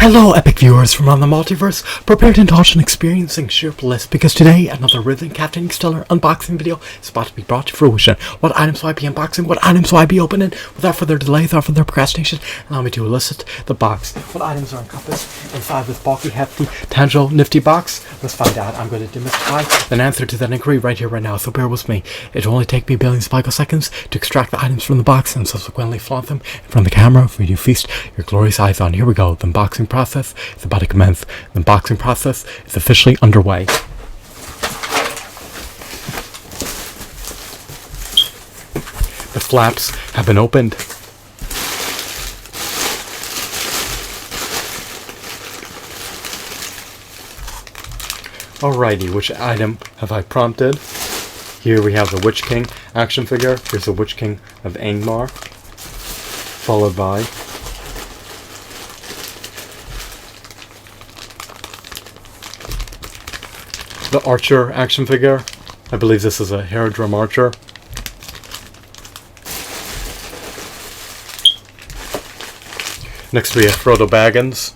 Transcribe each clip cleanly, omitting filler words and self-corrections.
Hello, epic viewers from around the multiverse. Prepare to indulge in experiencing sheer bliss, because today another riveting captivating stellar unboxing video is about to be brought to fruition. What items will I be unboxing? What items will I be opening? Without further delay, without further procrastination, allow me to elicit the box. What items are encompassed inside this bulky, hefty, tangible, nifty box? Let's find out. I'm going to demystify an answer to that inquiry right here, right now, so bear with me. It'll only take me billions of picoseconds to extract the items from the box and subsequently flaunt them in front of the camera for you to feast your glorious eyes on. Here we go. The unboxing process is about to commence. The unboxing process is officially underway. The flaps have been opened. Alrighty, which item have I prompted? Here we have the Witch King action figure. Here's the Witch King of Angmar, followed by the Archer action figure. I believe this is a Haradrim Archer. Next we have Frodo Baggins.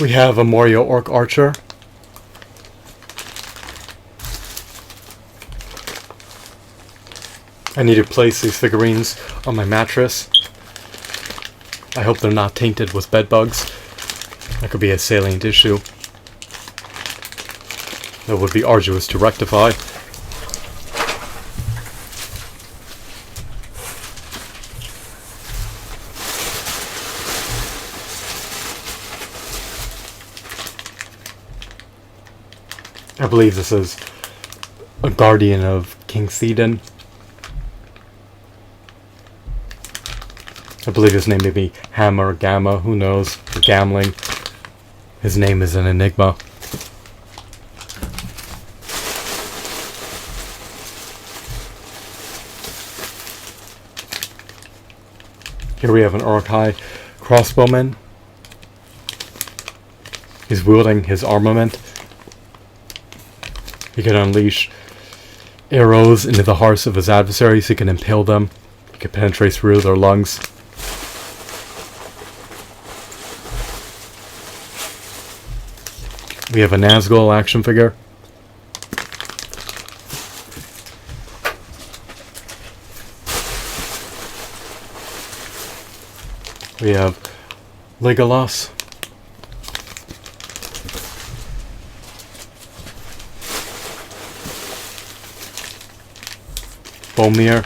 We have a Morio Orc Archer. I need to place these figurines on my mattress. I hope they're not tainted with bed bugs. That could be a salient issue that would be arduous to rectify. I believe this is a guardian of King Theoden. I believe his name may be Hammer or Gamma, who knows, or Gamling. His name is an enigma. Here we have an Uruk-hai crossbowman. He's wielding his armament. He can unleash arrows into the hearts of his adversaries. He can impale them. He can penetrate through their lungs. We have a Nazgul action figure. We have Legolas. Bomir.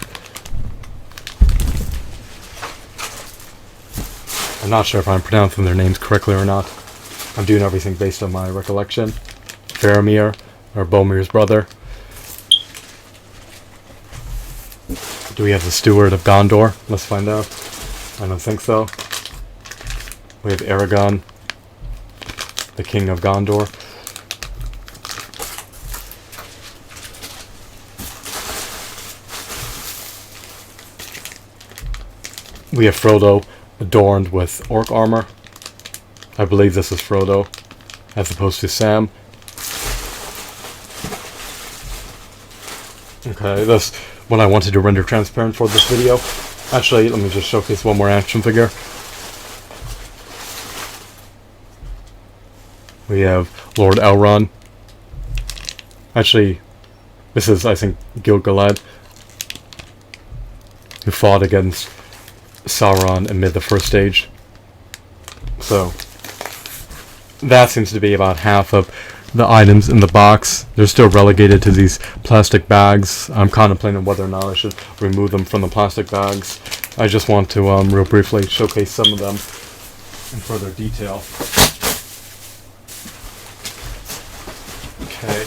I'm not sure if I'm pronouncing their names correctly or not. I'm doing everything based on my recollection. Faramir, or Bomir's brother. Do we have the Steward of Gondor? Let's find out. I don't think so. We have Aragorn, the King of Gondor. We have Frodo adorned with orc armor. I believe this is Frodo, as opposed to Sam. Okay, that's what I wanted to render transparent for this video. Actually, let me just showcase one more action figure. We have Lord Elrond. Actually, this is, I think, Gil Galad, who fought against Sauron amid the first stage. So that seems to be about half of the items in the box. They're still relegated to these plastic bags. I'm contemplating whether or not I should remove them from the plastic bags. I just want to real briefly showcase some of them in further detail. Okay,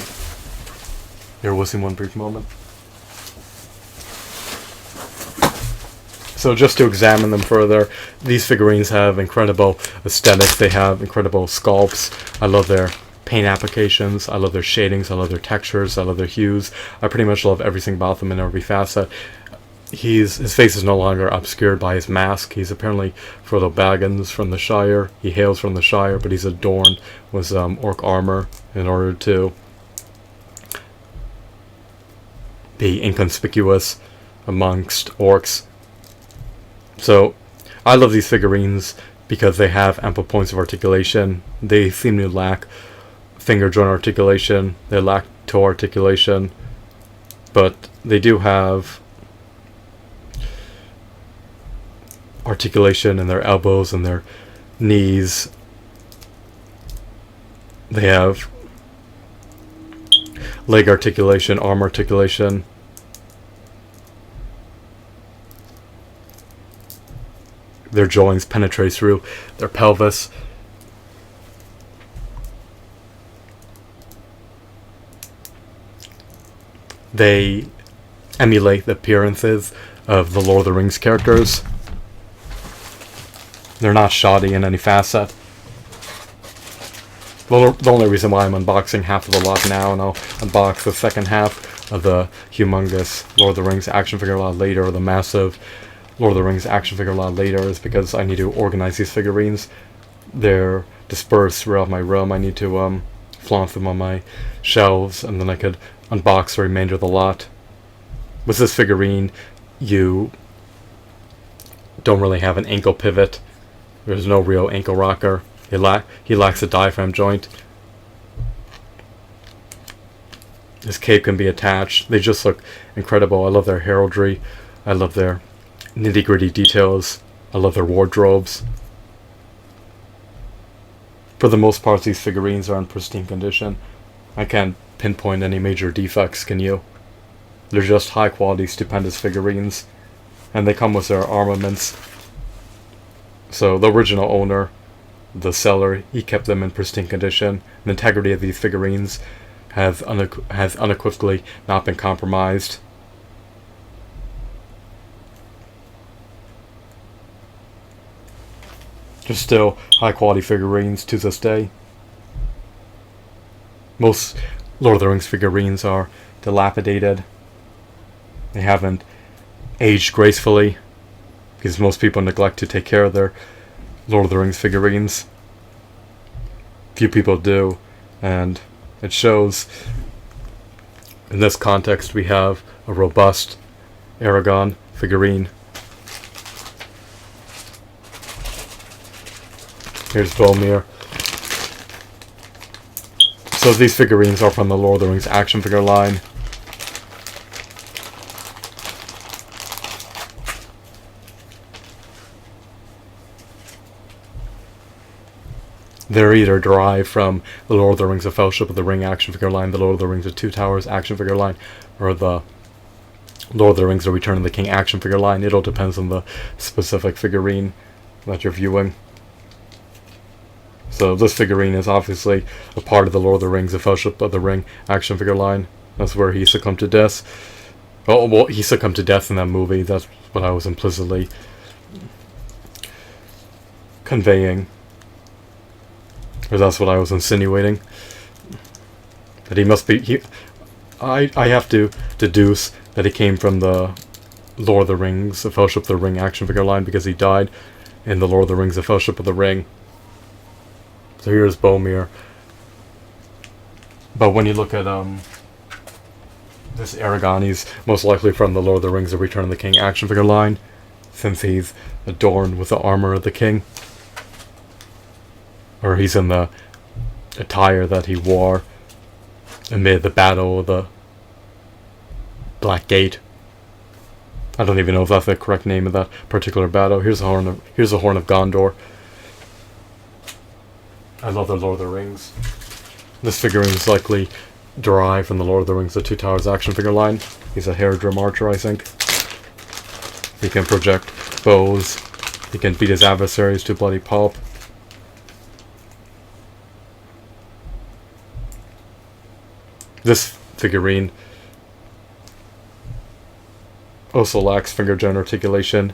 bear with me one brief moment. So just to examine them further, these figurines have incredible aesthetics. They have incredible sculpts. I love their paint applications. I love their shadings. I love their textures. I love their hues. I pretty much love everything about them in every facet. his face is no longer obscured by his mask. He's apparently Frodo Baggins from the Shire. He hails from the Shire, but he's adorned with orc armor in order to be inconspicuous amongst orcs. So I love these figurines because they have ample points of articulation. They seem to lack finger joint articulation, they lack toe articulation, but they do have articulation in their elbows and their knees. They have leg articulation, arm articulation. Their joints penetrate through their pelvis. They emulate the appearances of the Lord of the Rings characters. They're not shoddy in any facet. Well, the only reason why I'm unboxing half of the lot now, and I'll unbox the second half of the humongous Lord of the Rings action figure lot later, or the massive Lord of the Rings action figure lot later, is because I need to organize these figurines. They're dispersed throughout my room. I need to flaunt them on my shelves, and then I could unbox the remainder of the lot. With this figurine, you don't really have an ankle pivot. There's no real ankle rocker. He lacks a diaphragm joint. His cape can be attached. They just look incredible. I love their heraldry. I love their nitty-gritty details. I love their wardrobes. For the most part, these figurines are in pristine condition. I can't pinpoint any major defects, can you? They're just high-quality, stupendous figurines. And they come with their armaments. So the original owner, the seller, he kept them in pristine condition. The integrity of these figurines has unequivocally not been compromised. They're still high quality figurines to this day. Most Lord of the Rings figurines are dilapidated. They haven't aged gracefully, because most people neglect to take care of their Lord of the Rings figurines. Few people do, and it shows. In this context, we have a robust Aragorn figurine. Here's Boromir. So these figurines are from the Lord of the Rings action figure line. They're either derived from the Lord of the Rings of Fellowship of the Ring action figure line, the Lord of the Rings of Two Towers action figure line, or the Lord of the Rings of Return of the King action figure line. It all depends on the specific figurine that you're viewing. So this figurine is obviously a part of the Lord of the Rings of Fellowship of the Ring action figure line. That's where he succumbed to death. Oh, well, he succumbed to death in that movie. That's what I was implicitly conveying. Or that's what I was insinuating. That he must be... I have to deduce that he came from the Lord of the Rings, the Fellowship of the Ring action figure line, because he died in the Lord of the Rings, the Fellowship of the Ring. So here's Boromir. But when you look at this Aragorn, he's most likely from the Lord of the Rings, the Return of the King action figure line, since he's adorned with the armor of the king. Or he's in the attire that he wore amid the battle of the Black Gate. I don't even know if that's the correct name of that particular battle. Here's the horn of Gondor. I love the Lord of the Rings. This figurine is likely derived from the Lord of the Rings, the Two Towers action figure line. He's a Haradrim archer, I think. He can project bows. He can beat his adversaries to bloody pulp. This figurine also lacks finger joint articulation.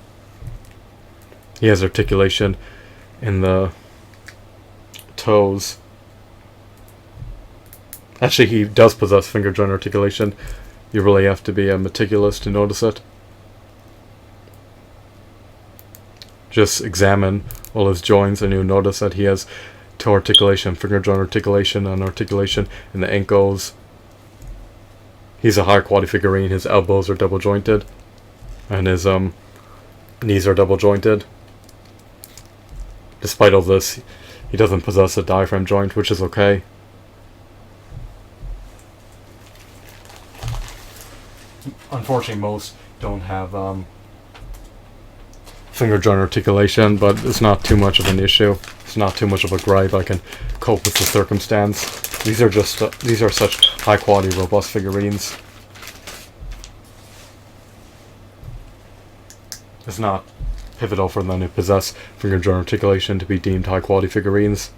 He has articulation in the toes. Actually, he does possess finger joint articulation. You really have to be meticulous to notice it. just examine all his joints and you'll notice that he has toe articulation, finger joint articulation, and articulation in the ankles. He's a high quality figurine. His elbows are double jointed and his knees are double jointed. Despite all this, he doesn't possess a diaphragm joint, which is okay. Unfortunately, most don't have finger joint articulation, but it's not too much of an issue. It's not too much of a gripe. I can cope with the circumstance. These are such high quality, robust figurines. It's not pivotal for them to possess finger joint articulation to be deemed high quality figurines.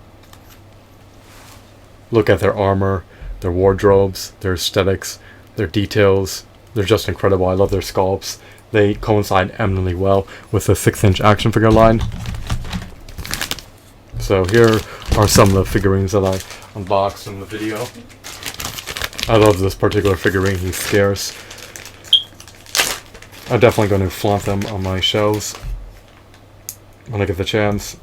Look at their armor, their wardrobes, their aesthetics, their details. They're just incredible. I love their sculpts. They coincide eminently well with the 6-inch action figure line. So here are some of the figurines that I unboxed in the video. I love this particular figurine. He's scarce. I'm definitely going to flaunt them on my shelves when I get the chance.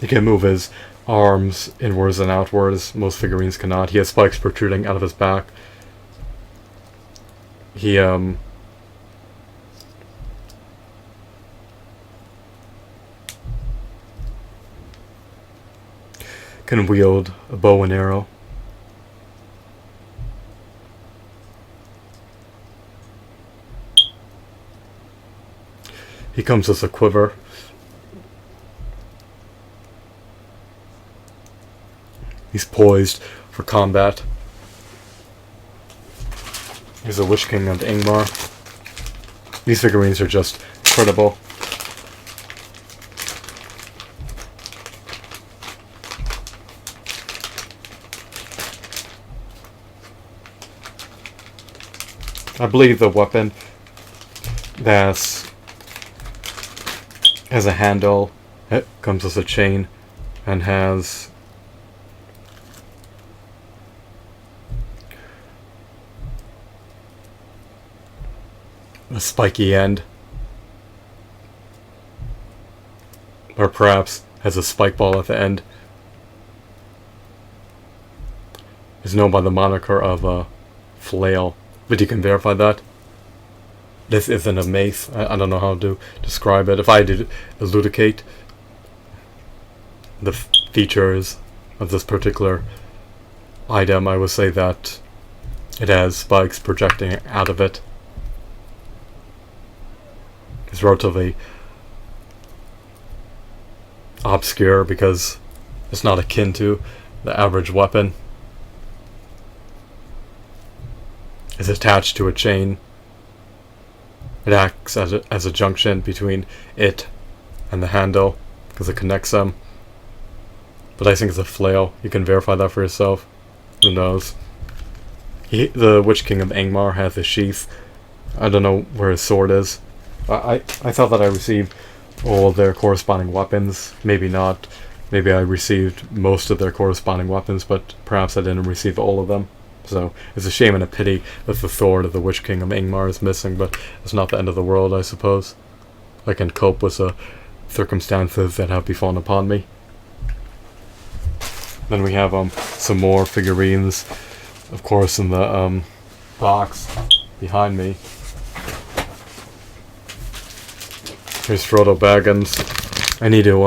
He can move his arms inwards and outwards. Most figurines cannot. He has spikes protruding out of his back. He can wield a bow and arrow. He comes with a quiver. He's poised for combat. He's a Witch King of Ingmar. These figurines are just incredible. I believe the weapon that has a handle, it comes with a chain, and has a spiky end, or perhaps has a spike ball at the end. Is known by the moniker of a flail, but you can verify that. This isn't a mace. I don't know how to describe it. If I did elucidate the features of this particular item, I would say that it has spikes projecting out of it. It's relatively obscure because it's not akin to the average weapon. It's attached to a chain. It acts as a junction between it and the handle because it connects them. But I think it's a flail. You can verify that for yourself. Who knows? The Witch King of Ingmar has a sheath. I don't know where his sword is. I thought that I received all of their corresponding weapons. Maybe not. Maybe I received most of their corresponding weapons, but perhaps I didn't receive all of them. So it's a shame and a pity that the sword of the Witch King of Ingmar is missing, but it's not the end of the world, I suppose. I can cope with the circumstances that have befallen upon me. Then we have some more figurines, of course, in the box behind me. Here's Frodo Baggins. I need to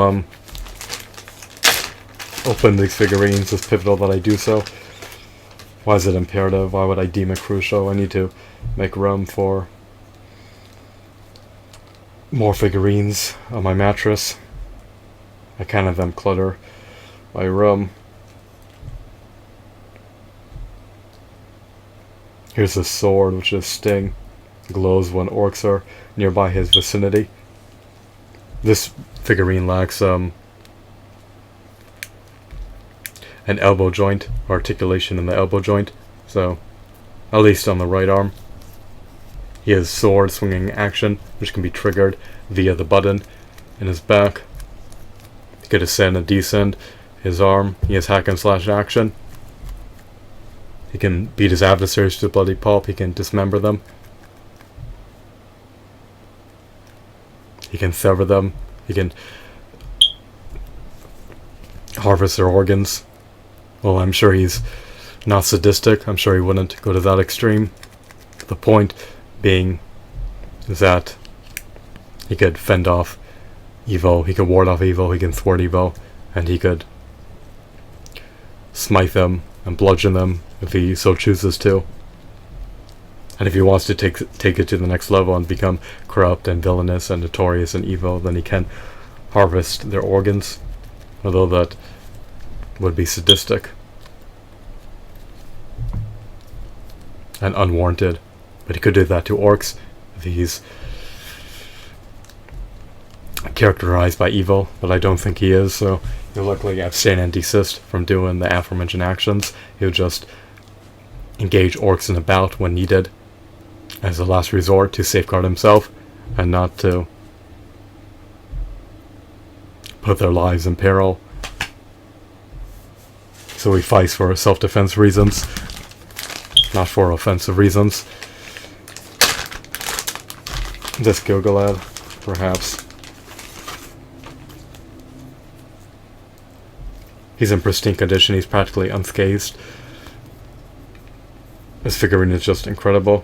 open these figurines. It's pivotal that I do so. Why is it imperative? Why would I deem it crucial? I need to make room for more figurines on my mattress. I can't have them clutter my room. Here's his sword, which is Sting. Glows when orcs are nearby his vicinity. This figurine lacks an elbow joint, articulation in the elbow joint, so at least on the right arm. He has sword swinging action, which can be triggered via the button in his back. He could ascend and descend his arm. He has hack and slash action. He can beat his adversaries to bloody pulp. He can dismember them. He can sever them. He can harvest their organs. Well, I'm sure he's not sadistic. I'm sure he wouldn't go to that extreme. The point being is that he could fend off evil, he could ward off evil, he can thwart evil, and he could smite them and bludgeon them if he so chooses to. And if he wants to take it to the next level and become corrupt and villainous and notorious and evil, then he can harvest their organs, although that would be sadistic and unwarranted. But he could do that to orcs if he's characterized by evil, but I don't think he is, so he'll likely abstain and desist from doing the aforementioned actions. He'll just engage orcs in a bout when needed as a last resort to safeguard himself and not to put their lives in peril. So he fights for self-defense reasons, not for offensive reasons. This Gil Galad, perhaps. He's in pristine condition, he's practically unscathed. This figurine is just incredible.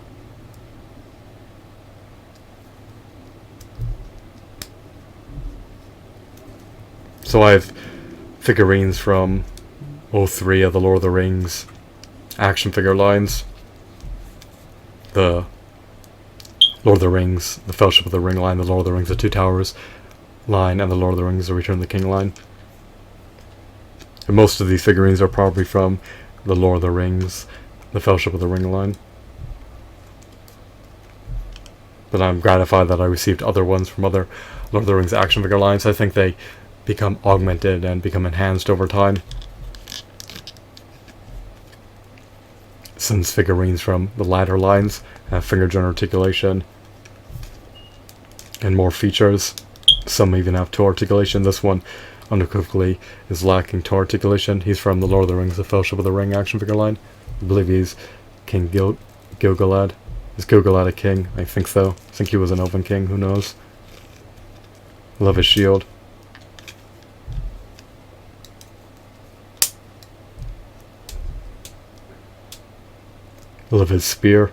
So I have figurines from all three of the Lord of the Rings action figure lines. The Lord of the Rings, the Fellowship of the Ring line, the Lord of the Rings, the Two Towers line, and the Lord of the Rings, the Return of the King line. And most of these figurines are probably from the Lord of the Rings, the Fellowship of the Ring line. But I'm gratified that I received other ones from other Lord of the Rings action figure lines. I think they become augmented and become enhanced over time, since figurines from the latter lines have finger joint articulation and more features. Some even have toe articulation. This one unequivocally is lacking toe articulation. He's from the Lord of the Rings, the Fellowship of the Ring action figure line. I believe he's King Gil Galad. Is Gil Galad a king? I think so. I think he was an elven king, who knows. Love his shield. Love his spear.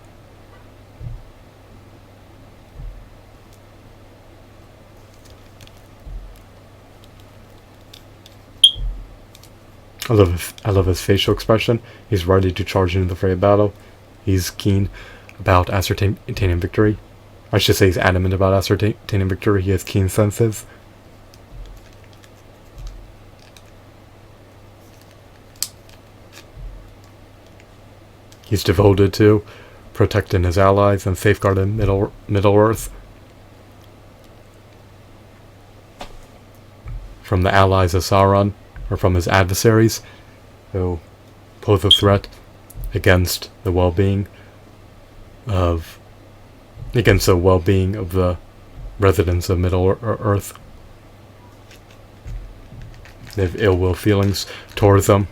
I love his facial expression. He's ready to charge into the fray of battle. He's keen about ascertaining victory. I should say he's adamant about ascertaining victory. He has keen senses. He's devoted to protecting his allies and safeguarding Middle-earth from the allies of Sauron, or from his adversaries, who pose a threat against the well-being of the residents of Middle-earth. They have ill will feelings towards them.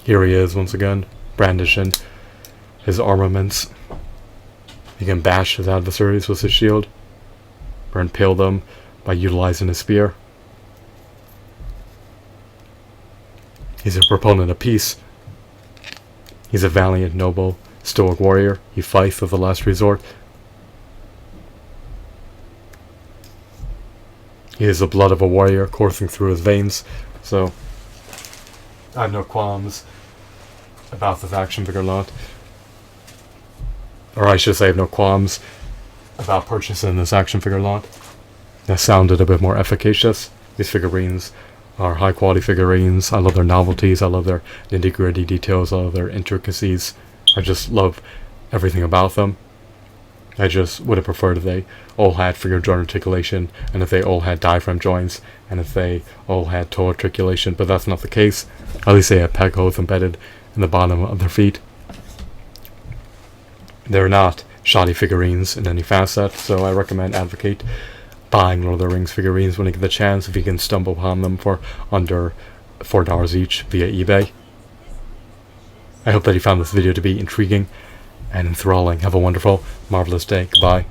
Here he is once again, brandishing his armaments. He can bash his adversaries with his shield, or impale them by utilizing his spear. He's a proponent of peace. He's a valiant, noble, stoic warrior. He fights with the last resort. He has the blood of a warrior coursing through his veins, so I have no qualms about this action figure lot. Or I should say I have no qualms about purchasing this action figure lot. That sounded a bit more efficacious. These figurines are high quality figurines. I love their novelties. I love their nitty gritty details. I love their intricacies. I just love everything about them. I just would have preferred if they all had finger joint articulation, and if they all had diaphragm joints, and if they all had toe articulation, but that's not the case. At least they have peg holes embedded in the bottom of their feet. They're not shoddy figurines in any facet, so I advocate buying Lord of the Rings figurines when you get the chance, if you can stumble upon them for under $4 each via eBay. I hope that you found this video to be intriguing and enthralling. Have a wonderful, marvelous day. Goodbye.